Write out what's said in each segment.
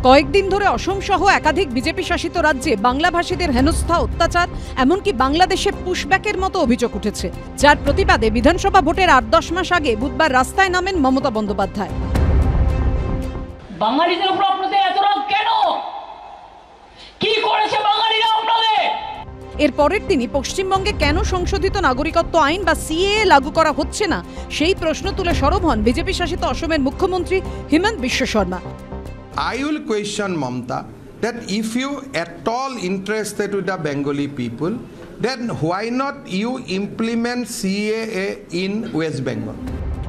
কয়েকদিন ধরে অসম সহ একাধিক বিজেপি শাসিত রাজ্যে বাংলাভাষীদের হেনস্থা, অত্যাচার, এমনকি বাংলাদেশে পুশব্যাকের মতো অভিযোগ উঠেছে, যার প্রতিবাদে বিধানসভা ভোটের ৮-১০ মাস আগে বুধবার রাস্তায় নামেন মমতা বন্দ্যোপাধ্যায়। বাঙালিদের উপর আপনাদের এত রাগ কেন? কি করেছে বাঙালিরা আপনাদের? এর পরের দিনই পশ্চিমবঙ্গে কেন সংশোধিত নাগরিকত্ব আইন বা সিএএ লাগু করা হচ্ছে না সেই প্রশ্ন তুলে সরব হন বিজেপি শাসিত অসমের মুখ্যমন্ত্রী Himanta Biswa Sarma. I will question Mamta that if you at all interested with the Bengali people, then why not you implement CAA in West Bengal?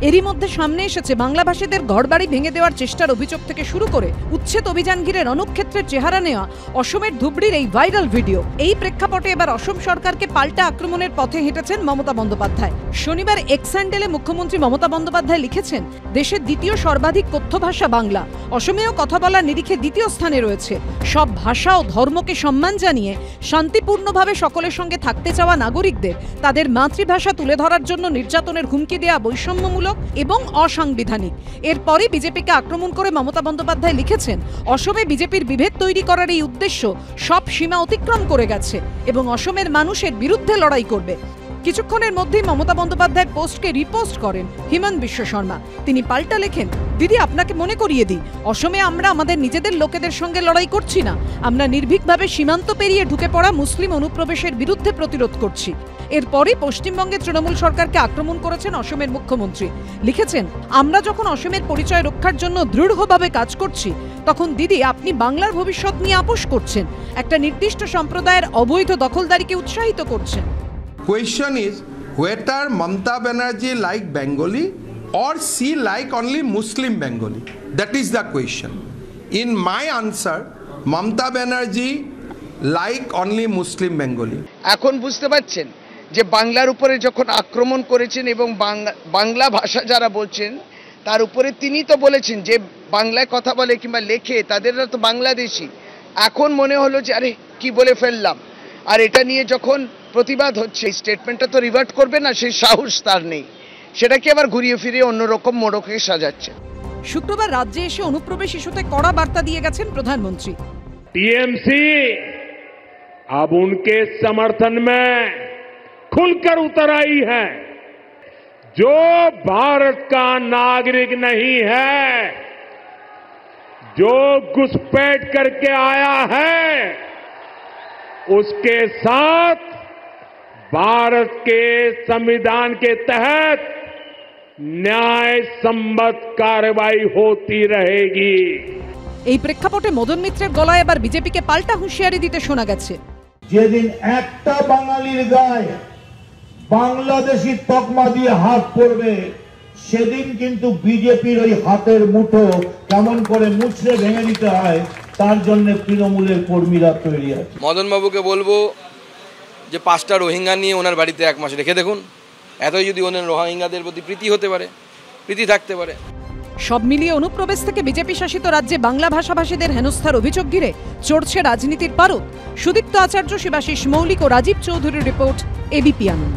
এরই মধ্যে সামনে এসেছে বাংলাভাষীদের ঘরবাড়ি ভেঙে দেওয়ার চেষ্টার অভিযোগ থেকে শুরু করে উচ্ছেদ অভিযান ঘিরে রণক্ষেত্রের চেহারা নেওয়া অসমের ধুবড়ির এই ভাইরাল ভিডিও। এই প্রেক্ষাপটে এবার অসম সরকারকে পাল্টা আক্রমণের পথে হেঁটেছেন মমতা বন্দ্যোপাধ্যায়। শনিবার এক্স হ্যান্ডেলে মুখ্যমন্ত্রী মমতা বন্দ্যোপাধ্যায় লিখেছেন, দেশের দ্বিতীয় সর্বাধিক কথ্য ভাষা বাংলা, অসমেও কথা বলার নিরিখে দ্বিতীয় স্থানে রয়েছে। সব ভাষা ও ধর্মকে সম্মান জানিয়ে শান্তিপূর্ণভাবে সকলের সঙ্গে থাকতে চাওয়া নাগরিকদের তাদের মাতৃভাষা তুলে ধরার জন্য নির্যাতনের হুমকি দেওয়া বৈষম্যমূলক এবং অসাংবিধানিক। এরপরই বিজেপিকে আক্রমণ করে মমতা বন্দ্যোপাধ্যায় লিখেছেন, অসমে বিজেপির বিভেদ তৈরি করার এই উদ্দেশ্য সব সীমা অতিক্রম করে গেছে এবং অসমের মানুষের বিরুদ্ধে লড়াই করবে। কিছুক্ষণের মধ্যেই মমতা বন্দ্যোপাধ্যায়ের পোস্টকে রিপোস্ট করেন হিমন্ত বিশ্ব শর্মা। তিনি পাল্টা লেখেন, দিদি আপনাকে মনে করিয়ে দিই, অসমে আমরা আমাদের নিজেদের লোকেদের সঙ্গে লড়াই করছি না, আমরা নির্ভীকভাবে সীমান্ত পেরিয়ে ঢুকে পড়া মুসলিম অনুপ্রবেশের বিরুদ্ধে প্রতিরোধ করছি। এরপরই পশ্চিমবঙ্গের তৃণমূল সরকারকে আক্রমণ করেছেন অসমের মুখ্যমন্ত্রী। লিখেছেন, আমরা যখন অসমের পরিচয় রক্ষার জন্য দৃঢ়ভাবে কাজ করছি, তখন দিদি আপনি বাংলার ভবিষ্যৎ নিয়ে আপোষ করছেন, একটা নির্দিষ্ট সম্প্রদায়ের অবৈধ দখলদারিকে উৎসাহিত করছেন। Question is whether Mamta Banerjee like Bengali or she like only Muslim Bengali. That is the question. In my answer, Mamta Banerjee like only Muslim Bengali. এখন বুঝতে পারছেন যে বাংলার উপরে যখন আক্রমণ করেছেন এবং বাংলা ভাষা যারা বলছেন তার উপরে তিনি তো বলেছেন যে বাংলায় কথা বলে কিংবা লেখে তাদেররা তো বাংলাদেশি। এখন মনে হলো যে আরে কি বলে ফেললাম, আর এটা নিয়ে যখন প্রতিবাদ হচ্ছে স্টেটমেন্টটা তো রিভার্ট করবে না, সেই সাহস তার নেই, সেটাকে আবার ঘুরিয়ে ফিরিয়ে অন্যরকম মোড়কে সাজাচ্ছে। শুক্রবার রাজ্যে এসে অনুপ্রবেশ ইস্যুতে কড়া বার্তা দিয়ে গেছেন প্রধানমন্ত্রী। टीएमसी अब उनके समर्थन में खुलकर उतर आई है। जो भारत का नागरिक नहीं है, जो घुसपैठ करके आया है, उसके साथ भारत के संविधान के तहत न्याय सम्मत कार्रवाई होती रहेगी। এই প্রেক্ষাপটে মদন মিত্রের গলায় এবার বিজেপিকে পাল্টা হুঁশিয়ারি দিতে শোনা গেছে। যেদিন একটা বাঙালির গায়ে বাংলাদেশি তকমা দিয়ে হাত পড়বে, সেদিন কিন্তু বিজেপির ওই হাতের মুঠো কেমন করে মুছড়ে ভেঙে দিতে হয় তার জন্য তৃণমূলের কর্মীরা তৈরি আছে। মদন বাবুকে বলবো যে 5টা রোহিঙ্গা নিয়ে ওনার বাড়িতে 1 মাস রেখে দেখুন, এতই যদি ওনার রোহিঙ্গাদের প্রতি প্রীতি হতে পারে, প্রীতি থাকতে পারে। সব মিলিয়ে অনুপ্রবেশ থেকে বিজেপি শাসিত রাজ্যে বাংলা ভাষাভাষীদের হেনস্থার অভিযোগ ঘিরে চড়ছে রাজনীতির পারদ। সুদীপ্ত আচার্য, শিবাশিস মৌলিক ও রাজীব চৌধুরীর রিপোর্ট, এবিপি আনন্দ।